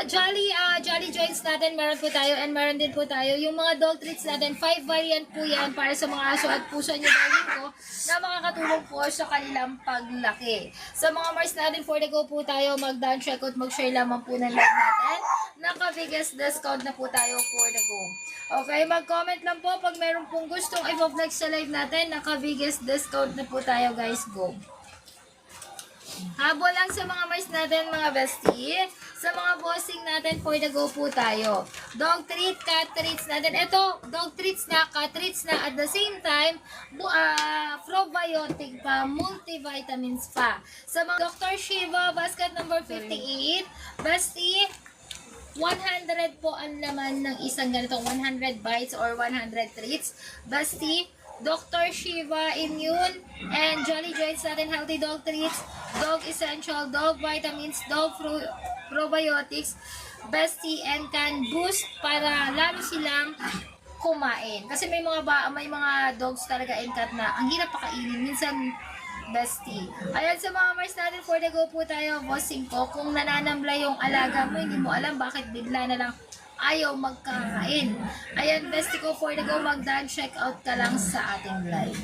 Jolly Joints natin, meron po tayo and meron din po tayo. Yung mga dog treats natin, 5 variant po yan para sa mga aso at puso nyo dahil ko na makakatulong po sa kanilang paglaki. Sa mga Mars natin, for the go po tayo, mag-down check out, mag-share lamang po ng live natin. Naka-biggest discount na po tayo for the go. Okay, mag-comment lang po pag meron pong gustong i-vlog sa live natin. Naka-biggest discount na po tayo guys, go. Habol lang sa mga Mars natin mga bestie. Sa mga bossing natin, for the go po tayo. Dog treat, cat treats natin. Ito, dog treats na, cat treats na. At the same time, probiotic pa, multivitamins pa. Sa mga Dr. Shiva, basket number 58. Bestie, 100 po ang laman ng isang ganitong 100 bites or 100 treats. Bestie, Dr. Shiva Immune and Jolly Joints natin, healthy dog treats, dog essential, dog vitamins, dog probiotics, bestie, and can boost para lalo silang kumain. Kasi may mga dogs talaga and cat na ang hirap pakainin minsan, bestie. Ayan, sa mga Mars natin, for the go po tayo, bossing ko. Kung nananambla yung alaga mo, hindi mo alam bakit bigla na lang ayaw magkakain. Ayan, bestie ko, for the go, mag-done check out ka lang sa ating live.